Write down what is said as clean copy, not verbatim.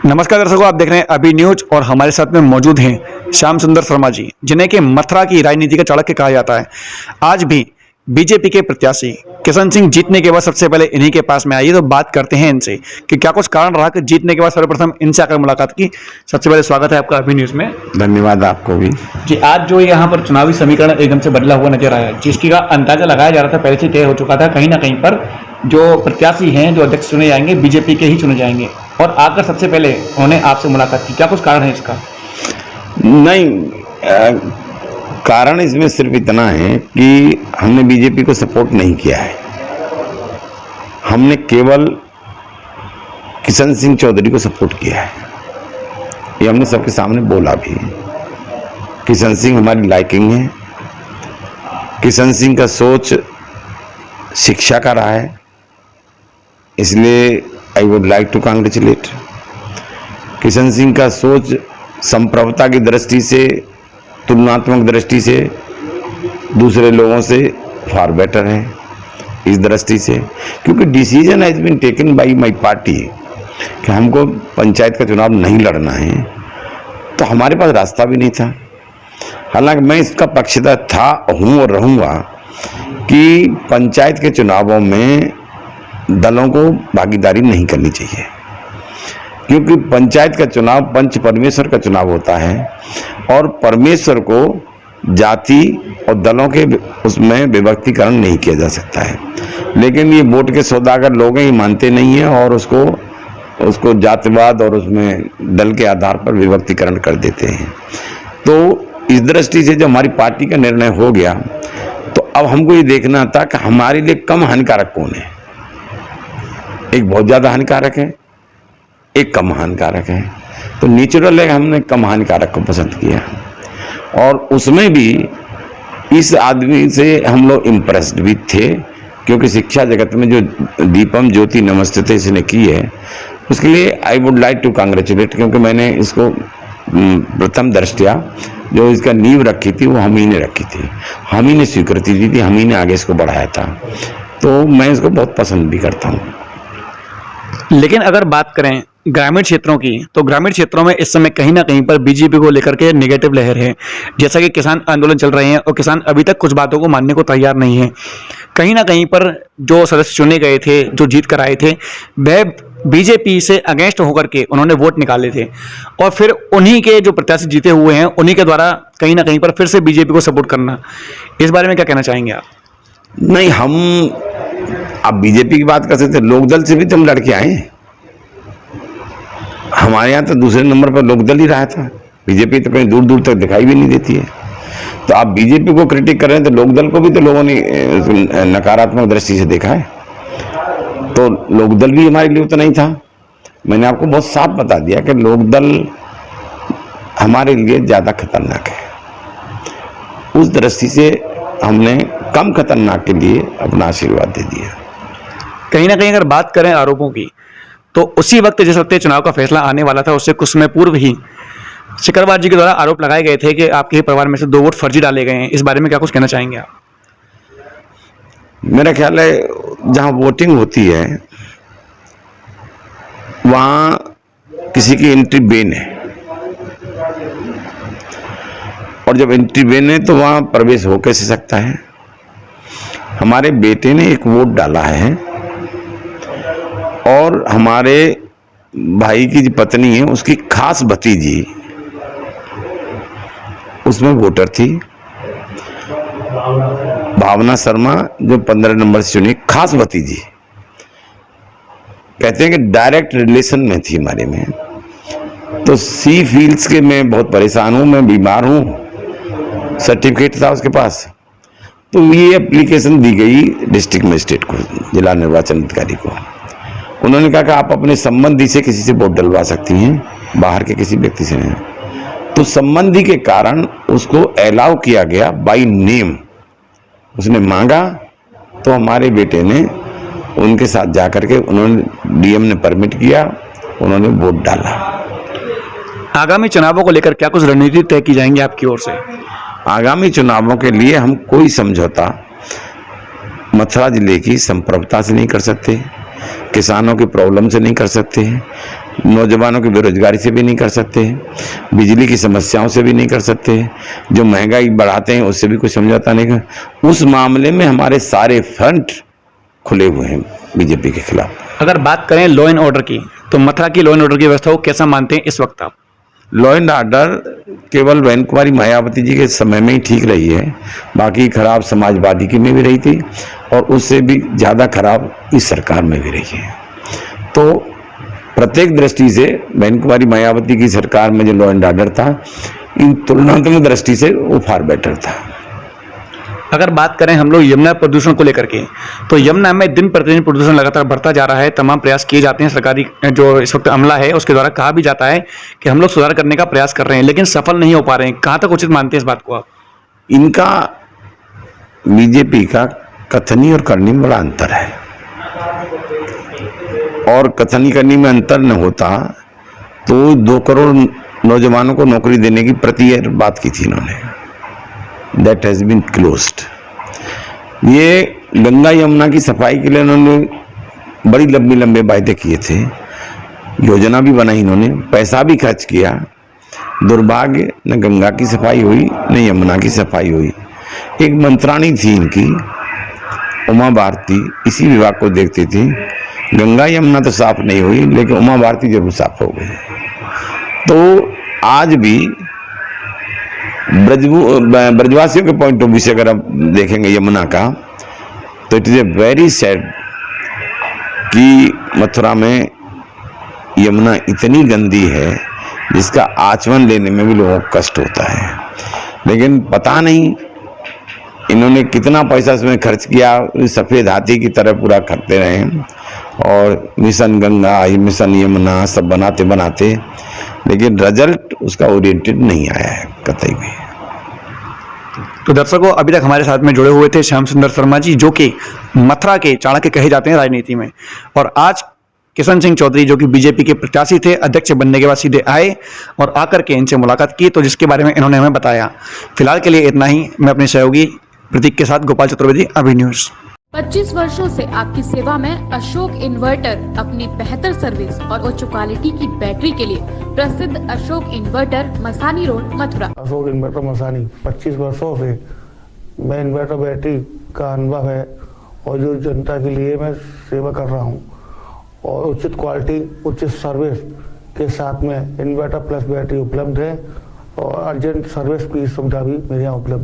नमस्कार दर्शकों, आप देख रहे हैं अभी न्यूज और हमारे साथ में मौजूद हैं श्याम सुंदर शर्मा जी, जिन्हें कि मथुरा की राजनीति का चाणक्य कहा जाता है। आज भी बीजेपी के प्रत्याशी किशन सिंह जीतने के बाद सबसे पहले इन्हीं के पास में आइए तो बात करते हैं इनसे कि क्या कुछ कारण रहा कि जीतने के बाद सर्वप्रथम इनसे आकर मुलाकात की। सबसे पहले स्वागत है आपका अभी न्यूज में। धन्यवाद आपको भी जी, आज जो यहाँ पर चुनावी समीकरण एकदम से बदला हुआ नजर आया, जिसकी का अंदाजा लगाया जा रहा था, पहले से तय हो चुका था कहीं ना कहीं पर जो प्रत्याशी हैं, जो अध्यक्ष चुने जाएंगे बीजेपी के ही चुने जाएंगे, और आकर सबसे पहले उन्होंने आपसे मुलाकात की। क्या कुछ कारण है इसका? नहीं, कारण इसमें सिर्फ इतना है कि हमने बीजेपी को सपोर्ट नहीं किया है। हमने केवल किशन सिंह चौधरी को सपोर्ट किया है। ये हमने सबके सामने बोला भी। किशन सिंह हमारी लाइकिंग है। किशन सिंह का सोच शिक्षा का रहा है, इसलिए I would like to congratulate. Kishan Singh का सोच संप्रभुता की दृष्टि से, तुलनात्मक दृष्टि से दूसरे लोगों से फार बेटर है। इस दृष्टि से, क्योंकि decision has been taken by my party कि हमको पंचायत का चुनाव नहीं लड़ना है, तो हमारे पास रास्ता भी नहीं था। हालांकि मैं इसका पक्षधर था, हूँ और रहूँगा कि पंचायत के चुनावों में दलों को भागीदारी नहीं करनी चाहिए, क्योंकि पंचायत का चुनाव पंच परमेश्वर का चुनाव होता है और परमेश्वर को जाति और दलों के उसमें विभक्तिकरण नहीं किया जा सकता है। लेकिन ये वोट के सौदागर लोग हैं, ये मानते नहीं हैं और उसको जातिवाद और उसमें दल के आधार पर विभक्तिकरण कर देते हैं। तो इस दृष्टि से जब हमारी पार्टी का निर्णय हो गया, तो अब हमको ये देखना था कि हमारे लिए कम हानिकारक कौन है। एक बहुत ज़्यादा हानिकारक है, एक कम हानिकारक है। तो नेचुरल है, हमने कम हानिकारक को पसंद किया और उसमें भी इस आदमी से हम लोग इम्प्रेस्ड भी थे, क्योंकि शिक्षा जगत में जो दीपम ज्योति नमस्ते इसने की है, उसके लिए I would like to congratulate. क्योंकि मैंने इसको प्रथम दृष्टया जो इसका नींव रखी थी वो हम ही ने रखी थी, हम ही ने स्वीकृति दी थी, हम ही ने आगे इसको बढ़ाया था। तो मैं इसको बहुत पसंद भी करता हूँ। लेकिन अगर बात करें ग्रामीण क्षेत्रों की, तो ग्रामीण क्षेत्रों में इस समय कहीं ना कहीं पर बीजेपी को लेकर के नेगेटिव लहर है। जैसा कि किसान आंदोलन चल रहे हैं और किसान अभी तक कुछ बातों को मानने को तैयार नहीं है। कहीं ना कहीं पर जो सदस्य चुने गए थे, जो जीत कर आए थे, वह बीजेपी से अगेंस्ट होकर के उन्होंने वोट निकाले थे और फिर उन्हीं के जो प्रत्याशी जीते हुए हैं, उन्हीं के द्वारा कहीं ना कहीं पर फिर से बीजेपी को सपोर्ट करना, इस बारे में क्या कहना चाहेंगे आप? नहीं, हम अब बीजेपी की बात करते थे, लोकदल से भी तो हम लड़के आए हैं। हमारे यहाँ तो दूसरे नंबर पर लोकदल ही रहा था। बीजेपी तो कहीं दूर दूर तक दिखाई भी नहीं देती है। तो आप बीजेपी को क्रिटिक कर रहे हैं, तो लोकदल को भी तो लोगों ने नकारात्मक दृष्टि से देखा है। तो लोकदल भी हमारे लिए उतना ही था। मैंने आपको बहुत साफ बता दिया कि लोकदल हमारे लिए ज़्यादा खतरनाक है। उस दृष्टि से हमने कम खतरनाक के लिए अपना आशीर्वाद दे दिया। कहीं ना कहीं अगर बात करें आरोपों की, तो उसी वक्त जिस वक्त चुनाव का फैसला आने वाला था, उससे कुछ समय पूर्व ही सिकरवार जी के द्वारा आरोप लगाए गए थे कि आपके ही परिवार में से 2 वोट फर्जी डाले गए हैं। इस बारे में क्या कुछ कहना चाहेंगे आप? मेरा ख्याल है जहां वोटिंग होती है वहां किसी की एंट्री बैन है, और जब एंट्री बैन है तो वहां प्रवेश हो कैसे सकता है। हमारे बेटे ने एक वोट डाला है और हमारे भाई की जो पत्नी है, उसकी खास भतीजी उसमें वोटर थी, भावना शर्मा, जो 15 नंबर से चुनी, खास भतीजी। कहते हैं कि डायरेक्ट रिलेशन में थी हमारे में। तो सी फील्ड्स के मैं बहुत परेशान हूँ, मैं बीमार हूँ, सर्टिफिकेट था उसके पास। तो ये एप्लीकेशन दी गई डिस्ट्रिक्ट मजिस्ट्रेट को, जिला निर्वाचन अधिकारी को। उन्होंने कहा कि आप अपने संबंधी से किसी से वोट डलवा सकती हैं, बाहर के किसी व्यक्ति से नहीं। तो संबंधी के कारण उसको अलाउ किया गया बाय नेम। उसने मांगा तो हमारे बेटे ने उनके साथ जाकर के, उन्होंने डीएम ने परमिट किया, उन्होंने वोट डाला। आगामी चुनावों को लेकर क्या कुछ रणनीति तय की जाएंगी आपकी ओर से? आगामी चुनावों के लिए हम कोई समझौता मथुरा जिले की संप्रभुता से नहीं कर सकते, किसानों की प्रॉब्लम से नहीं कर सकते हैं, नौजवानों की बेरोजगारी से भी नहीं कर सकते हैं, बिजली की समस्याओं से भी नहीं कर सकते हैं, जो महंगाई बढ़ाते हैं उससे भी कुछ समझौता नहीं कर। उस मामले में हमारे सारे फ्रंट खुले हुए हैं बीजेपी के खिलाफ। अगर बात करें लॉ एंड ऑर्डर की, तो मथुरा की लॉ एंड ऑर्डर की व्यवस्था को कैसा मानते हैं इस वक्त आप? लॉ एंड ऑर्डर केवल बहन कुमारी मायावती जी के समय में ही ठीक रही है, बाकी खराब समाजवादी की में भी रही थी और उससे भी ज़्यादा खराब इस सरकार में भी रही है। तो प्रत्येक दृष्टि से बहन कुमारी मायावती की सरकार में जो लॉ एंड ऑर्डर था, इन तुलनात्मक दृष्टि से वो फार बेटर था। अगर बात करें हम लोग यमुना प्रदूषण को लेकर के, तो यमुना में दिन प्रतिदिन प्रदूषण लगातार बढ़ता जा रहा है। तमाम प्रयास किए जाते हैं, सरकारी जो इस वक्त अमला है उसके द्वारा कहा भी जाता है कि हम लोग सुधार करने का प्रयास कर रहे हैं, लेकिन सफल नहीं हो पा रहे हैं। कहाँ तक उचित मानते हैं इस बात को आप? इनका बीजेपी का कथनी और करनी में बड़ा अंतर है, और कथनी करनी में अंतर न होता तो 2 करोड़ नौजवानों को नौकरी देने की प्रति ईयर बात की थी इन्होंने, दैट हैज बीन क्लोज्ड। ये गंगा यमुना की सफाई के लिए उन्होंने बड़ी लंबी लंबे वायदे किए थे, योजना भी बनाई इन्होंने, पैसा भी खर्च किया। दुर्भाग्य न गंगा की सफाई हुई न यमुना की सफाई हुई। एक मंत्राणी थी इनकी, उमा भारती, इसी विभाग को देखती थी। गंगा यमुना तो साफ नहीं हुई, लेकिन उमा भारती जरूर साफ हो गई। तो आज भी ब्रजवासियों के पॉइंट ऑफ व्यू से अगर आप देखेंगे यमुना का, तो it is a very sad कि मथुरा में यमुना इतनी गंदी है जिसका आचमन लेने में भी लोगों को कष्ट होता है। लेकिन पता नहीं इन्होंने कितना पैसा इसमें खर्च किया, सफ़ेद हाथी की तरह पूरा करते रहे, और मिशन गंगा, मिशन यमुना सब बनाते बनाते, लेकिन रिजल्ट उसका ओरिएंटेड नहीं आया है कतई भी। तो दर्शकों, अभी तक हमारे साथ में जुड़े हुए थे श्याम सुंदर शर्मा जी, जो कि मथुरा के चाणक्य कहे जाते हैं राजनीति में, और आज किशन सिंह चौधरी जो कि बीजेपी के प्रत्याशी थे, अध्यक्ष बनने के बाद सीधे आए और आकर के इनसे मुलाकात की, तो जिसके बारे में इन्होंने हमें बताया। फिलहाल के लिए इतना ही। मैं अपने सहयोगी प्रतीक के साथ गोपाल चतुर्वेदी, अभी न्यूज़। 25 वर्षों से आपकी सेवा में अशोक इन्वर्टर अपनी बेहतर सर्विस और उच्च क्वालिटी की बैटरी के लिए प्रसिद्ध Ashok inverter, Masani road, Mathura. Ashok inverter Masani 25 वर्षों से मैं इन्वर्टर बैटरी का अनुभव है, और जो जनता के लिए मैं सेवा कर रहा हूँ, और उचित क्वालिटी, उचित सर्विस के साथ में इन्वर्टर प्लस बैटरी उपलब्ध है, और अर्जेंट सर्विस की सुविधा भी मेरे यहाँ उपलब्ध है।